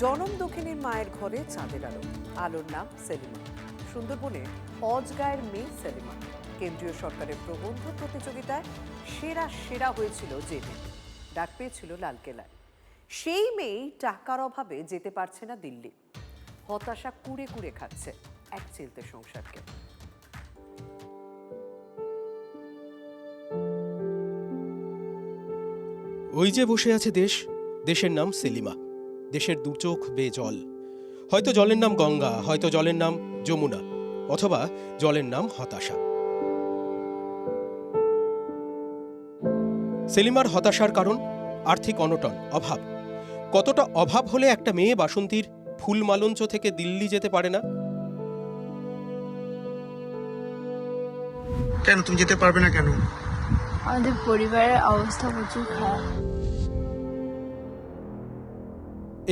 জনম দক্ষিণীর মায়ের ঘরে চাঁদের আলো। আলোর নাম সেলিমা। সুন্দরবনে অজগায়ের মেয়ে সেলিমা। কেন্দ্রীয় সরকারের প্রবন্ধ প্রতিযোগিতায় সেরা হয়েছিল যে মেয়ে, ডাক পেয়েছিল লালকেল্লায়। সেই মেয়েই টাকার অভাবে যেতে পারছে না দিল্লি। হতাশা কুড়ে কুড়ে খাচ্ছে এক চিলতে সংসারকে। ওই যে বসে আছে দেশ, দেশের নাম সেলিমা। দেশের দু চোখ বেয়ে জল। হয়তো জলের নাম গঙ্গা, হয়তো জলের নাম যমুনা, অথবা জলের নাম হতাশা। সেলিমার হতাশার কারণ আর্থিক অনটন, অভাব। কতটা অভাব হলে একটা মেয়ে বাসন্তীর ফুল মালঞ্চ থেকে দিল্লি যেতে পারে না? কেন তুমি যেতে পারবে না কেন? আমাদের পরিবারের অবস্থা প্রচুর খারাপ।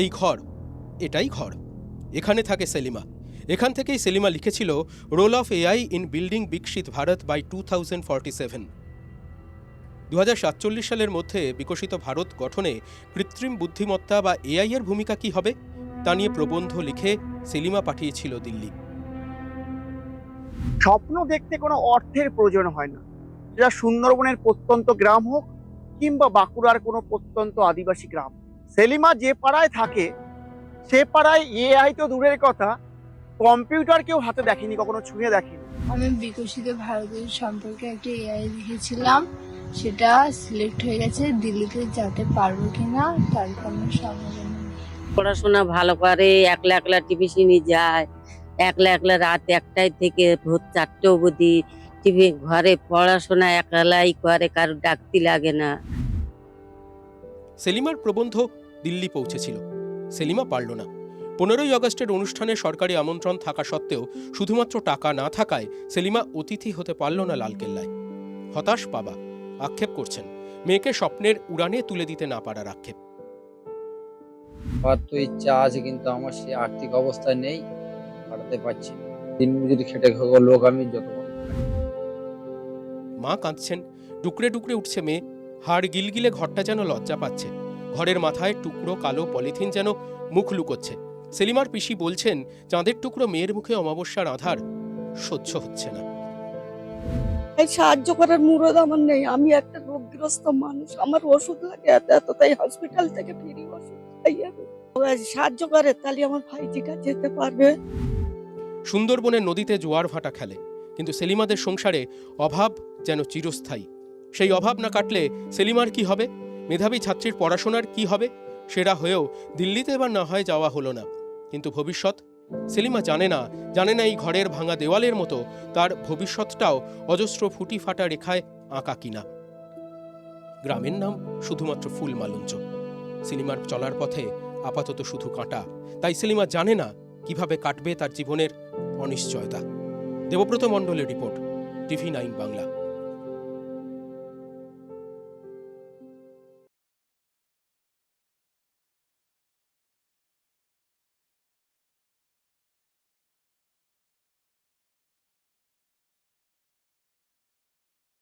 এই ঘর, এটাই ঘর। এখানে থাকে সেলিমা। এখান থেকেই সেলিমা লিখেছিল role of AI in building বিকশিত ভারত বাই 2047। 2047 সালের মধ্যে বিকশিত ভারত গঠনে কৃত্রিম বুদ্ধিমত্তা বা এআই এর ভূমিকা কি হবে তা নিয়ে প্রবন্ধ লিখে সেলিমা পাঠিয়েছিল দিল্লি। স্বপ্ন দেখতে কোনো অর্থের প্রয়োজন হয় না, যা সুন্দরবনের প্রত্যন্ত গ্রাম হোক কিংবা বাঁকুড়ার কোনো প্রত্যন্ত আদিবাসী গ্রাম। সেলিমা যে পাড়ায় থাকে সে পাড়ায় এআই তো দূরের কথা, কম্পিউটার কেউ হাতে দেখেনি, কখনো ছুঁয়ে দেখেনি। আমি বিকশিত ভারতের সম্পর্কে একটা এআই লিখেছিলাম, সেটা সিলেক্ট হয়ে গেছে। দিল্লিতে যেতে পারবো কিনা তার কোনো সম্ভাবনা নেই। পড়াশোনা ভালো করে, একলা একলা টিভিশনে যায়, একলা একলা রাত 1টায় থেকে ভোর 4টে অবধি টিভি ঘরে পড়াশোনা একলাই করে, কারো ডাকতে লাগে না। সেলিমার প্রবন্ধ দিল্লি পৌঁছেছিল, সেলিমা পারল না। 15ই আগস্টের অনুষ্ঠানে সরকারি আমন্ত্রণ থাকা সত্ত্বেও শুধুমাত্র টাকা না থাকায় সেলিমা অতিথি হতে পারল না লালকেল্লায়। হতাশ বাবা আক্ষেপ করছেন, মেয়েকে স্বপ্নের উড়ানে তুলে দিতে না পারার আক্ষেপ। আমার তো ইচ্ছা আছে, কিন্তু আমার সে আর্থিক অবস্থা নেই, পাঠাতে পারছি না। দিনমজুরি খেটে খাওয়া লোক আমি, যত মা কাঁদছেন, টুকরে টুকরে উঠছে মেয়ে। হাড় গিলগিলে ঘরটা যেন লজ্জা পাচ্ছে। ঘরের মাথায় টুকরো কালো পলিথিন যেন মুখ লুকোচ্ছে। সেলিমার পিসি বলছেন, চাঁদের টুকরো মেয়ের মুখে অমাবস্যার আধার সহ্য হচ্ছে না। এই সাহায্য করার মুরদ আমার নেই। আমি একটা রোগগ্রস্ত মানুষ, আমার ওষুধ লাগে এত, তাই হসপিটাল থেকে ফিরি ওষুধ খাই। সাহায্য করে তাহলে আমার ভাইজিটা যেতে পারবে। সুন্দরবনের নদীতে জোয়ার ভাটা খেলে, কিন্তু সেলিমাদের সংসারে অভাব যেন চিরস্থায়ী। সেই অভাব না কাটলে সেলিমার কি হবে? মেধাবী ছাত্রীর পড়াশোনার কি হবে? সেরা হয়েও দিল্লিতে এবার না হয় যাওয়া হলো না, কিন্তু ভবিষ্যৎ সেলিমা জানে না এই ঘরের ভাঙা দেওয়ালের মতো তার ভবিষ্যৎটাও অজস্র ফুটি ফাটা রেখায় আঁকা কিনা। গ্রামের নাম শুধুমাত্র ফুল মালঞ্চ। সেলিমার চলার পথে আপাতত শুধু কাঁটা। তাই সেলিমা জানে না কিভাবে কাটবে তার জীবনের অনিশ্চয়তা। দেবব্রত মণ্ডলের রিপোর্ট, TV9 বাংলা।